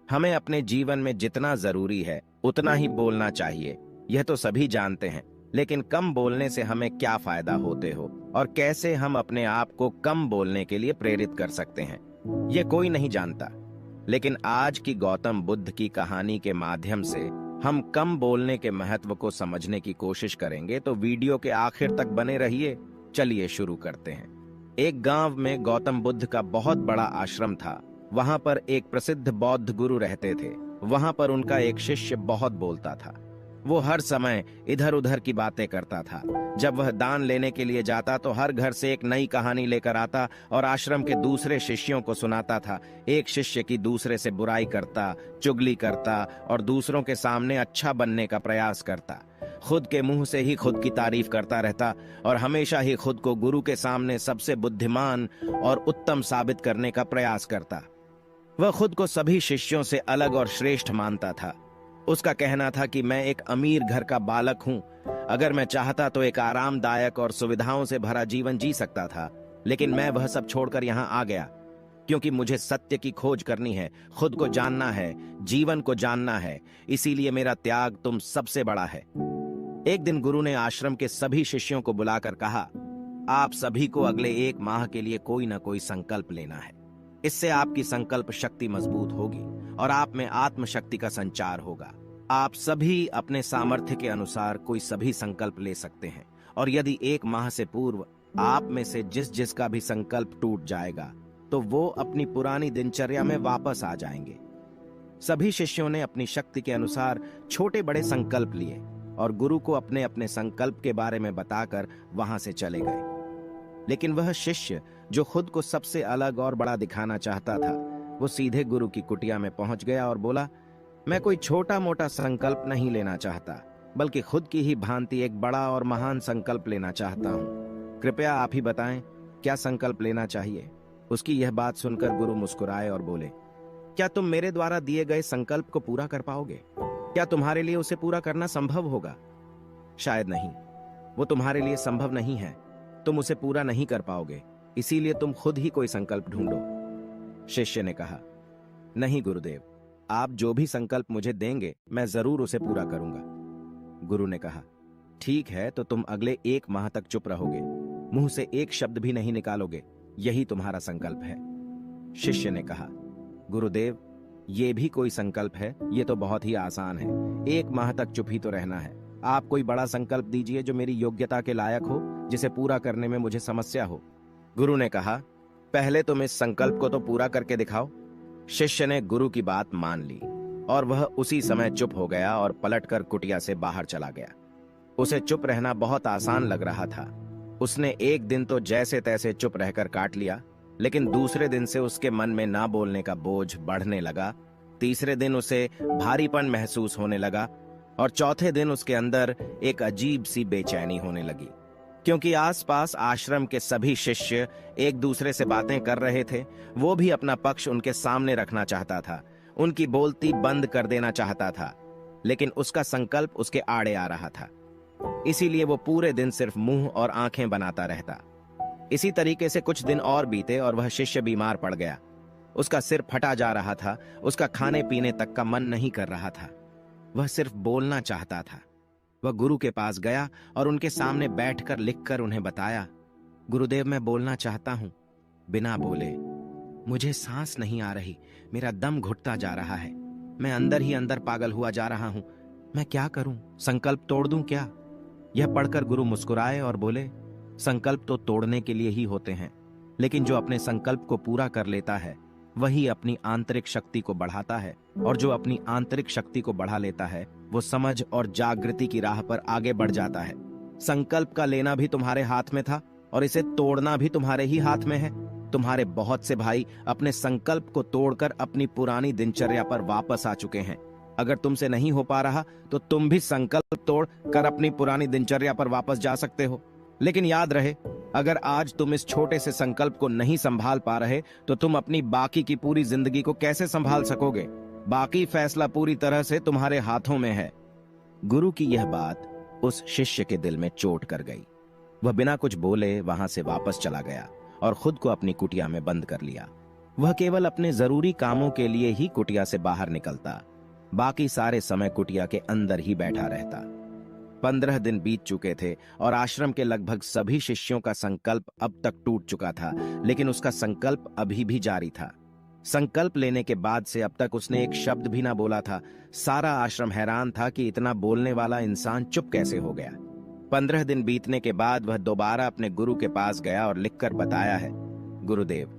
हमें अपने जीवन में जितना जरूरी है उतना ही बोलना चाहिए। यह तो सभी जानते हैं, लेकिन कम बोलने से हमें क्या फायदा होते हो और कैसे हम अपने आप को कम बोलने के लिए प्रेरित कर सकते हैं, यह कोई नहीं जानता। लेकिन आज की गौतम बुद्ध की कहानी के माध्यम से हम कम बोलने के महत्व को समझने की कोशिश करेंगे, तो वीडियो के आखिर तक बने रहिए। चलिए शुरू करते हैं। एक गांव में गौतम बुद्ध का बहुत बड़ा आश्रम था। वहां पर एक प्रसिद्ध बौद्ध गुरु रहते थे। वहां पर उनका एक शिष्य बहुत बोलता था। वो हर समय इधर उधर की बातें करता था। जब वह दान लेने के लिए जाता तो हर घर से एक नई कहानी लेकर आता और आश्रम के दूसरे शिष्यों को सुनाता था। एक शिष्य की दूसरे से बुराई करता, चुगली करता और दूसरों के सामने अच्छा बनने का प्रयास करता। खुद के मुंह से ही खुद की तारीफ करता रहता और हमेशा ही खुद को गुरु के सामने सबसे बुद्धिमान और उत्तम साबित करने का प्रयास करता। वह खुद को सभी शिष्यों से अलग और श्रेष्ठ मानता था। उसका कहना था कि मैं एक अमीर घर का बालक हूं। अगर मैं चाहता तो एक आरामदायक और सुविधाओं से भरा जीवन जी सकता था, लेकिन मैं वह सब छोड़कर यहां आ गया क्योंकि मुझे सत्य की खोज करनी है, खुद को जानना है, जीवन को जानना है। इसीलिए मेरा त्याग तुम सबसे बड़ा है। एक दिन गुरु ने आश्रम के सभी शिष्यों को बुलाकर कहा, आप सभी को अगले 1 माह के लिए कोई ना कोई संकल्प लेना है। इससे आपकी संकल्प शक्ति मजबूत होगी और आप में आत्मशक्ति का संचार होगा। आप सभी अपने सामर्थ्य के अनुसार कोई सभी संकल्प ले सकते हैं और यदि 1 माह से पूर्व आप में से जिसका भी संकल्प टूट जाएगा तो वो अपनी पुरानी दिनचर्या में वापस आ जाएंगे। सभी शिष्यों ने अपनी शक्ति के अनुसार छोटे बड़े संकल्प लिए और गुरु को अपने अपने संकल्प के बारे में बताकर वहां से चले गए। लेकिन वह शिष्य जो खुद को सबसे अलग और बड़ा दिखाना चाहता था, वो सीधे गुरु की कुटिया में पहुंच गया और बोला, मैं कोई छोटा मोटा संकल्प नहीं लेना चाहता, बल्कि खुद की ही भांति एक बड़ा और महान संकल्प लेना चाहता हूं। कृपया आप ही बताएं, क्या संकल्प लेना चाहिए। उसकी यह बात सुनकर गुरु मुस्कुराए और बोले, क्या तुम मेरे द्वारा दिए गए संकल्प को पूरा कर पाओगे? क्या तुम्हारे लिए उसे पूरा करना संभव होगा? शायद नहीं। वो तुम्हारे लिए संभव नहीं है। तुम उसे पूरा नहीं कर पाओगे, इसीलिए तुम खुद ही कोई संकल्प ढूंढो। शिष्य ने कहा, नहीं गुरुदेव, आप जो भी संकल्प मुझे देंगे मैं जरूर उसे पूरा करूंगा। गुरु ने कहा, ठीक है, तो तुम अगले 1 माह तक चुप रहोगे, मुंह से एक शब्द भी नहीं निकालोगे, यही तुम्हारा संकल्प है। शिष्य ने कहा, गुरुदेव, ये भी कोई संकल्प है? ये तो बहुत ही आसान है। 1 माह तक चुप ही तो रहना है। आप कोई बड़ा संकल्प दीजिए जो मेरी योग्यता के लायक हो, जिसे पूरा करने में मुझे समस्या हो। गुरु ने कहा, पहले तुम इस संकल्प को तो पूरा करके दिखाओ। शिष्य ने गुरु की बात मान ली और वह उसी समय चुप हो गया और पलटकर कुटिया से बाहर चला गया। उसे चुप रहना बहुत आसान लग रहा था। उसने एक दिन तो जैसे तैसे चुप रहकर काट लिया, लेकिन दूसरे दिन से उसके मन में ना बोलने का बोझ बढ़ने लगा। तीसरे दिन उसे भारीपन महसूस होने लगा और चौथे दिन उसके अंदर एक अजीब सी बेचैनी होने लगी, क्योंकि आसपास आश्रम के सभी शिष्य एक दूसरे से बातें कर रहे थे। वो भी अपना पक्ष उनके सामने रखना चाहता था, उनकी बोलती बंद कर देना चाहता था, लेकिन उसका संकल्प उसके आड़े आ रहा था। इसीलिए वो पूरे दिन सिर्फ मुंह और आंखें बनाता रहता। इसी तरीके से कुछ दिन और बीते और वह शिष्य बीमार पड़ गया। उसका सिर फटा जा रहा था, उसका खाने पीने तक का मन नहीं कर रहा था। वह सिर्फ बोलना चाहता था। वह गुरु के पास गया और उनके सामने बैठकर लिखकर उन्हें बताया, गुरुदेव, मैं बोलना चाहता हूं। बिना बोले, मुझे सांस नहीं आ रही, मेरा दम घुटता जा रहा है, मैं अंदर ही अंदर पागल हुआ जा रहा हूं। मैं क्या करूं? संकल्प तोड़ दूं क्या? यह पढ़कर गुरु मुस्कुराए और बोले, संकल्प तो तोड़ने के लिए ही होते हैं, लेकिन जो अपने संकल्प को पूरा कर लेता है वही अपनी आंतरिक शक्ति को बढ़ाता है, और जो अपनी आंतरिक शक्ति को बढ़ा लेता है वो समझ और जागृति की राह पर आगे बढ़ जाता है। संकल्प का लेना भी तुम्हारे हाथ में था और इसे तोड़ना भी तुम्हारे ही हाथ में है। तुम्हारे बहुत से भाई अपने संकल्प को तोड़कर अपनी पुरानी दिनचर्या पर वापस आ चुके हैं। अगर तुमसे नहीं हो पा रहा तो तुम भी संकल्प तोड़ कर अपनी पुरानी दिनचर्या पर वापस जा सकते हो। लेकिन याद रहे, अगर आज तुम इस छोटे से संकल्प को नहीं संभाल पा रहे तो तुम अपनी बाकी की पूरी जिंदगी को कैसे संभाल सकोगे? बाकी फैसला पूरी तरह से तुम्हारे हाथों में है। गुरु की यह बात उस शिष्य के दिल में चोट कर गई। वह बिना कुछ बोले वहां से वापस चला गया और खुद को अपनी कुटिया में बंद कर लिया। वह केवल अपने जरूरी कामों के लिए ही कुटिया से बाहर निकलता, बाकी सारे समय कुटिया के अंदर ही बैठा रहता। 15 दिन बीत चुके थे और आश्रम के लगभग सभी शिष्यों का संकल्प अब तक टूट चुका था, लेकिन उसका संकल्प अभी भी जारी था। संकल्प लेने के बाद से अब तक उसने एक शब्द भी ना बोला था। सारा आश्रम हैरान था कि इतना बोलने वाला इंसान चुप कैसे हो गया। 15 दिन बीतने के बाद वह दोबारा अपने गुरु के पास गया और लिखकर बताया है, गुरुदेव,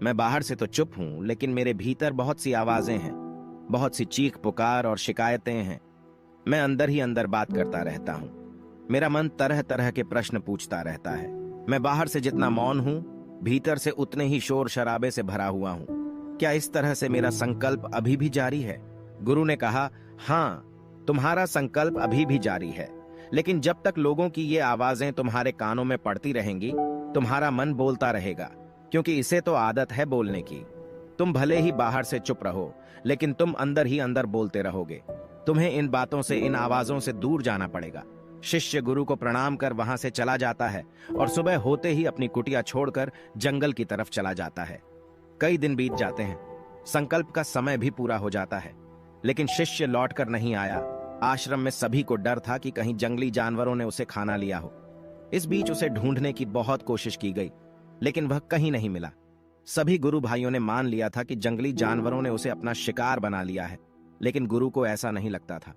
मैं बाहर से तो चुप हूं, लेकिन मेरे भीतर बहुत सी आवाजें हैं, बहुत सी चीख पुकार और शिकायतें हैं। मैं अंदर ही अंदर बात करता रहता हूं। मेरा मन तरह तरह के प्रश्न पूछता रहता है। मैं बाहर से जितना मौन हूं, भीतर से उतने ही शोर शराबे से भरा हुआ हूं। क्या इस तरह से मेरा संकल्प अभी भी जारी है? गुरु ने कहा, हाँ, तुम्हारा संकल्प अभी भी जारी है, लेकिन जब तक लोगों की ये आवाजें तुम्हारे कानों में पड़ती रहेंगी, तुम्हारा मन बोलता रहेगा, क्योंकि इसे तो आदत है बोलने की। तुम भले ही बाहर से चुप रहो, लेकिन तुम अंदर ही अंदर बोलते रहोगे। तुम्हें इन बातों से, इन आवाजों से दूर जाना पड़ेगा। शिष्य गुरु को प्रणाम कर वहां से चला जाता है और सुबह होते ही अपनी कुटिया छोड़कर जंगल की तरफ चला जाता है। कई दिन बीत जाते हैं, संकल्प का समय भी पूरा हो जाता है, लेकिन शिष्य लौटकर नहीं आया। आश्रम में सभी को डर था कि कहीं जंगली जानवरों ने उसे खाना लिया हो। इस बीच उसे ढूंढने की बहुत कोशिश की गई, लेकिन वह कहीं नहीं मिला। सभी गुरु भाइयों ने मान लिया था कि जंगली जानवरों ने उसे अपना शिकार बना लिया है, लेकिन गुरु को ऐसा नहीं लगता था।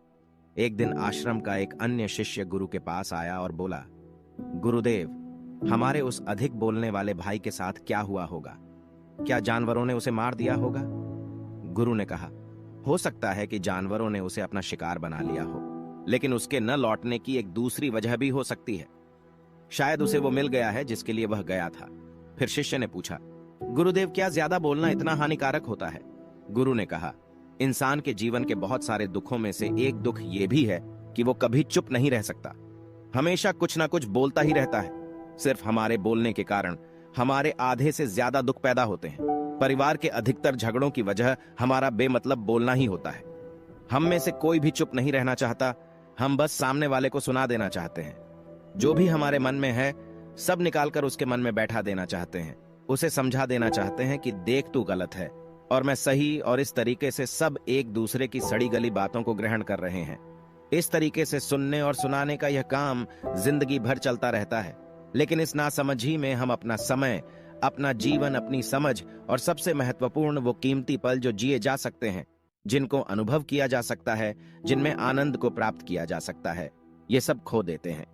एक दिन आश्रम का एक अन्य शिष्य गुरु के पास आया और बोला, गुरुदेव, हमारे उस अधिक बोलने वाले भाई के साथ क्या हुआ होगा? क्या जानवरों ने उसे मार दिया होगा? गुरु ने कहा, हो सकता है कि जानवरों ने उसे अपना शिकार बना लिया हो, लेकिन उसके न लौटने की एक दूसरी वजह भी हो सकती है। शायद उसे वो मिल गया है जिसके लिए वह गया था। फिर शिष्य ने पूछा, गुरुदेव, क्या ज्यादा बोलना इतना हानिकारक होता है? गुरु ने कहा, इंसान के जीवन के बहुत सारे दुखों में से एक दुख ये भी है कि वो कभी चुप नहीं रह सकता, हमेशा कुछ ना कुछ बोलता ही रहता है। सिर्फ हमारे बोलने के कारण हमारे आधे से ज्यादा दुख पैदा होते हैं। परिवार के अधिकतर झगड़ों की वजह हमारा बेमतलब बोलना ही होता है। हम में से कोई भी चुप नहीं रहना चाहता, हम बस सामने वाले को सुना देना चाहते हैं। जो भी हमारे मन में है सब निकालकर उसके मन में बैठा देना चाहते हैं। उसे समझा देना चाहते हैं कि देख, तू गलत है और मैं सही, और इस तरीके से सब एक दूसरे की सड़ी गली बातों को ग्रहण कर रहे हैं। इस तरीके से सुनने और सुनाने का यह काम जिंदगी भर चलता रहता है, लेकिन इस नासमझी में हम अपना समय, अपना जीवन, अपनी समझ और सबसे महत्वपूर्ण वो कीमती पल जो जिए जा सकते हैं, जिनको अनुभव किया जा सकता है, जिनमें आनंद को प्राप्त किया जा सकता है, ये सब खो देते हैं।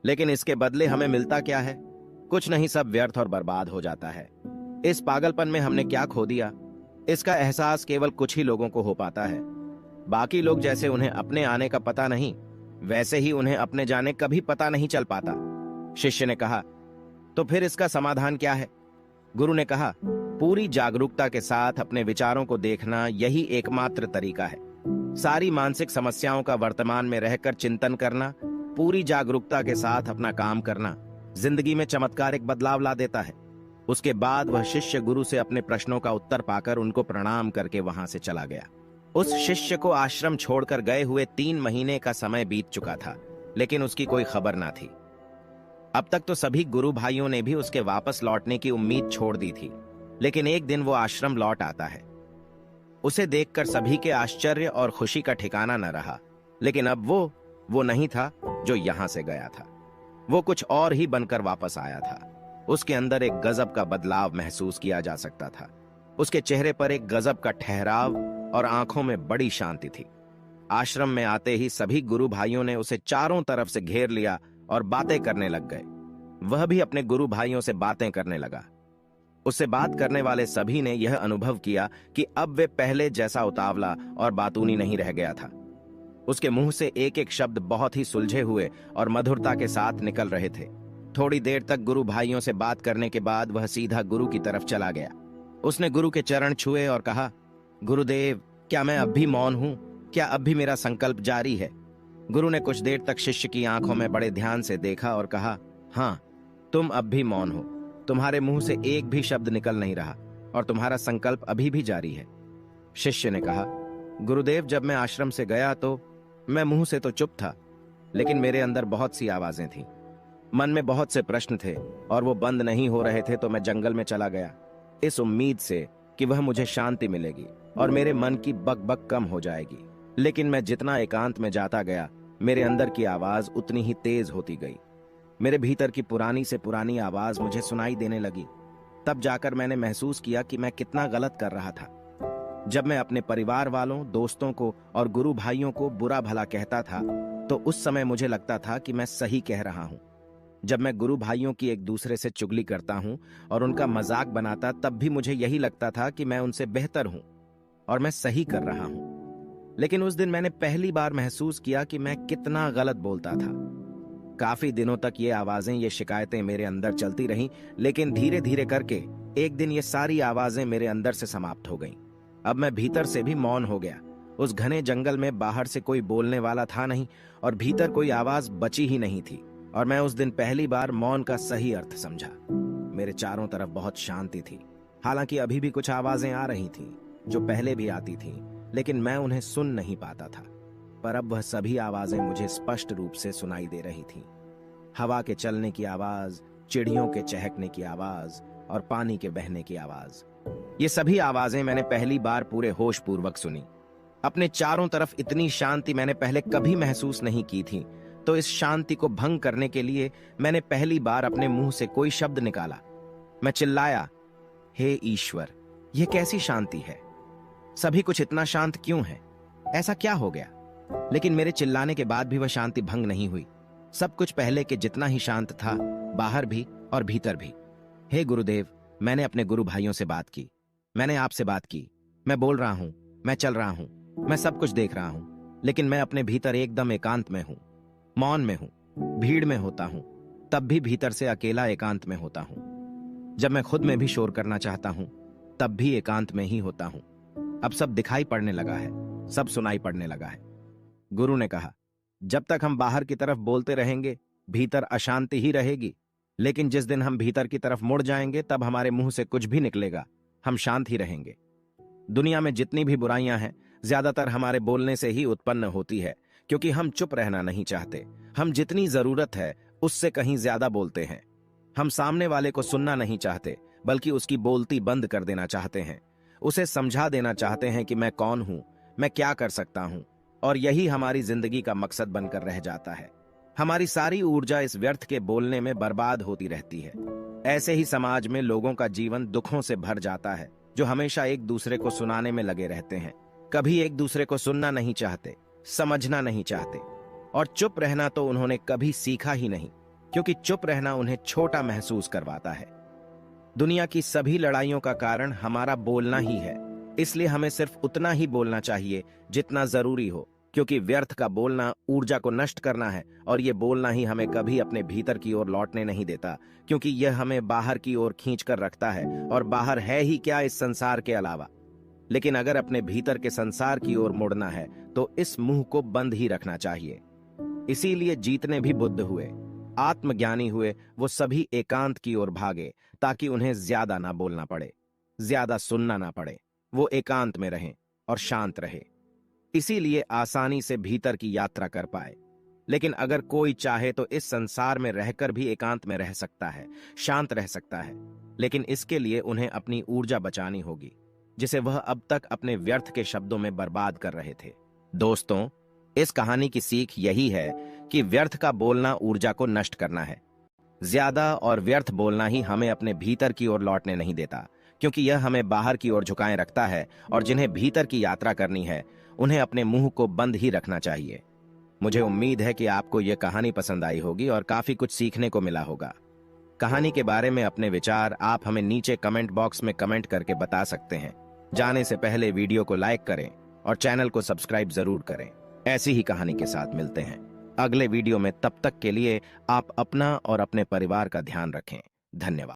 लेकिन इसके बदले हमें मिलता क्या है? कुछ नहीं, सब व्यर्थ और बर्बाद हो जाता है। इस पागलपन में हमने क्या खो दिया, इसका एहसास केवल कुछ ही लोगों को हो पाता है। बाकी लोग जैसे उन्हें अपने आने का पता नहीं, वैसे ही उन्हें अपने जाने का भी पता नहीं चल पाता। शिष्य ने कहा, तो फिर इसका समाधान क्या है? गुरु ने कहा, पूरी जागरूकता के साथ अपने विचारों को देखना यही एकमात्र तरीका है। सारी मानसिक समस्याओं का वर्तमान में रहकर चिंतन करना, पूरी जागरूकता के साथ अपना काम करना जिंदगी में चमत्कारिक बदलाव ला देता है। उसके बाद वह शिष्य गुरु से अपने प्रश्नों का उत्तर पाकर उनको प्रणाम करके वहां से चला गया। उस शिष्य को आश्रम छोड़कर गए हुए 3 महीने का समय बीत चुका था, लेकिन उसकी कोई खबर ना थी। अब तक तो सभी गुरु भाइयों ने भी उसके वापस लौटने की उम्मीद छोड़ दी थी, लेकिन एक दिन वो आश्रम लौट आता है। उसे देखकर सभी के आश्चर्य और खुशी का ठिकाना न रहा, लेकिन अब वो नहीं था जो यहां से गया था। वो कुछ और ही बनकर वापस आया था। उसके अंदर एक गजब का बदलाव महसूस किया जा सकता था। उसके चेहरे पर एक गजब का ठहराव और आंखों में बड़ी शांति थी। आश्रम में आते ही सभी गुरु भाइयों ने उसे चारों तरफ से घेर लिया और बातें करने लग गए। वह भी अपने गुरु भाइयों से बातें करने लगा। उससे बात करने वाले सभी ने यह अनुभव किया कि अब वे पहले जैसा उतावला और बातूनी नहीं रह गया था। उसके मुंह से एक एक शब्द बहुत ही सुलझे हुए और मधुरता के साथ निकल रहे थे। थोड़ी देर तक गुरु भाइयों से बात करने के बाद वह सीधा गुरु की तरफ चला गया। उसने गुरु के चरण छुए और कहा, गुरुदेव, क्या मैं अब भी मौन हूं? क्या अब भी मेरा संकल्प जारी है? गुरु ने कुछ देर तक शिष्य की आंखों में बड़े ध्यान से देखा और कहा, हाँ, तुम अब भी मौन हो। तुम्हारे मुंह से एक भी शब्द निकल नहीं रहा और तुम्हारा संकल्प अभी भी जारी है। शिष्य ने कहा, गुरुदेव, जब मैं आश्रम से गया तो मैं मुंह से तो चुप था, लेकिन मेरे अंदर बहुत सी आवाजें थीं। मन में बहुत से प्रश्न थे और वो बंद नहीं हो रहे थे, तो मैं जंगल में चला गया, इस उम्मीद से कि वह मुझे शांति मिलेगी और मेरे मन की बकबक कम हो जाएगी। लेकिन मैं जितना एकांत में जाता गया, मेरे अंदर की आवाज उतनी ही तेज होती गई। मेरे भीतर की पुरानी से पुरानी आवाज मुझे सुनाई देने लगी। तब जाकर मैंने महसूस किया कि मैं कितना गलत कर रहा था। जब मैं अपने परिवार वालों, दोस्तों को और गुरु भाइयों को बुरा भला कहता था, तो उस समय मुझे लगता था कि मैं सही कह रहा हूं। जब मैं गुरु भाइयों की एक दूसरे से चुगली करता हूं और उनका मजाक बनाता, तब भी मुझे यही लगता था कि मैं उनसे बेहतर हूं और मैं सही कर रहा हूं। लेकिन उस दिन मैंने पहली बार महसूस किया कि मैं कितना गलत बोलता था। काफी दिनों तक ये आवाजें, ये शिकायतें मेरे अंदर चलती रहीं, लेकिन धीरे धीरे करके एक दिन ये सारी आवाजें मेरे अंदर से समाप्त हो गईं। अब मैं भीतर से भी मौन हो गया। उस घने जंगल में बाहर से कोई बोलने वाला था नहीं और भीतर कोई आवाज बची ही नहीं थी। और मैं उस दिन पहली बार मौन का सही अर्थ समझा। मेरे चारों तरफ बहुत शांति थी। हालांकि अभी भी कुछ आवाजें आ रही थीं, जो पहले भी आती थीं, लेकिन मैं उन्हें सुन नहीं पाता था। पर अब वह सभी आवाजें मुझे स्पष्ट रूप से सुनाई दे रही थीं। हवा के चलने की आवाज, चिड़ियों के चहकने की आवाज और पानी के बहने की आवाज। ये सभी आवाजें मैंने पहली बार पूरे होश पूर्वक सुनी। अपने चारों तरफ इतनी शांति मैंने पहले कभी महसूस नहीं की थी। तो इस शांति को भंग करने के लिए मैंने पहली बार अपने मुंह से कोई शब्द निकाला। मैं चिल्लाया, हे ईश्वर, यह कैसी शांति है? सभी कुछ इतना शांत क्यों है? ऐसा क्या हो गया? लेकिन मेरे चिल्लाने के बाद भी वह शांति भंग नहीं हुई। सब कुछ पहले के जितना ही शांत था, बाहर भी और भीतर भी। हे गुरुदेव, मैंने अपने गुरु भाइयों से बात की, मैंने आपसे बात की। मैं बोल रहा हूं, मैं चल रहा हूं, मैं सब कुछ देख रहा हूं, लेकिन मैं अपने भीतर एकदम एकांत में हूं, मौन में हूं, भीड़ में होता हूं, तब भी भीतर से अकेला एकांत में होता हूं। जब मैं खुद में भी शोर करना चाहता हूं, तब भी एकांत में ही होता हूं। अब सब दिखाई पड़ने लगा है, सब सुनाई पड़ने लगा है। गुरु ने कहा, जब तक हम बाहर की तरफ बोलते रहेंगे, भीतर अशांति ही रहेगी। लेकिन जिस दिन हम भीतर की तरफ मुड़ जाएंगे, तब हमारे मुंह से कुछ भी निकलेगा, हम शांत ही रहेंगे। दुनिया में जितनी भी बुराइयां हैं, ज्यादातर हमारे बोलने से ही उत्पन्न होती है, क्योंकि हम चुप रहना नहीं चाहते। हम जितनी जरूरत है उससे कहीं ज्यादा बोलते हैं। हम सामने वाले को सुनना नहीं चाहते, बल्कि उसकी बोलती बंद कर देना चाहते हैं। उसे समझा देना चाहते हैं कि मैं कौन हूं, मैं क्या कर सकता हूं, और यही हमारी जिंदगी का मकसद बनकर रह जाता है। हमारी सारी ऊर्जा इस व्यर्थ के बोलने में बर्बाद होती रहती है। ऐसे ही समाज में लोगों का जीवन दुखों से भर जाता है, जो हमेशा एक दूसरे को सुनाने में लगे रहते हैं। कभी एक दूसरे को सुनना नहीं चाहते, समझना नहीं चाहते, और चुप रहना तो उन्होंने कभी सीखा ही नहीं, क्योंकि चुप रहना उन्हें छोटा महसूस करवाता है। दुनिया की सभी लड़ाइयों का कारण हमारा बोलना ही है। इसलिए हमें सिर्फ उतना ही बोलना चाहिए जितना जरूरी हो, क्योंकि व्यर्थ का बोलना ऊर्जा को नष्ट करना है, और ये बोलना ही हमें कभी अपने भीतर की ओर लौटने नहीं देता, क्योंकि यह हमें बाहर की ओर खींच कर रखता है, और बाहर है ही क्या इस संसार के अलावा। लेकिन अगर अपने भीतर के संसार की ओर मुड़ना है, तो इस मुंह को बंद ही रखना चाहिए। इसीलिए जितने भी बुद्ध हुए, आत्मज्ञानी हुए, वो सभी एकांत की ओर भागे, ताकि उन्हें ज्यादा ना बोलना पड़े, ज्यादा सुनना ना पड़े। वो एकांत में रहें और शांत रहे, इसीलिए आसानी से भीतर की यात्रा कर पाए। लेकिन अगर कोई चाहे तो इस संसार में रहकर भी एकांत में रह सकता है, शांत रह सकता है, लेकिन इसके लिए उन्हें अपनी ऊर्जा बचानी होगी, जिसे वह अब तक अपने व्यर्थ के शब्दों में बर्बाद कर रहे थे। दोस्तों, इस कहानी की सीख यही है कि व्यर्थ का बोलना ऊर्जा को नष्ट करना है। ज्यादा और व्यर्थ बोलना ही हमें अपने भीतर की ओर लौटने नहीं देता, क्योंकि यह हमें बाहर की ओर झुकाए रखता है, और जिन्हें भीतर की यात्रा करनी है, उन्हें अपने मुंह को बंद ही रखना चाहिए। मुझे उम्मीद है कि आपको यह कहानी पसंद आई होगी और काफी कुछ सीखने को मिला होगा। कहानी के बारे में अपने विचार आप हमें नीचे कमेंट बॉक्स में कमेंट करके बता सकते हैं। जाने से पहले वीडियो को लाइक करें और चैनल को सब्सक्राइब जरूर करें। ऐसी ही कहानी के साथ मिलते हैं अगले वीडियो में। तब तक के लिए आप अपना और अपने परिवार का ध्यान रखें। धन्यवाद।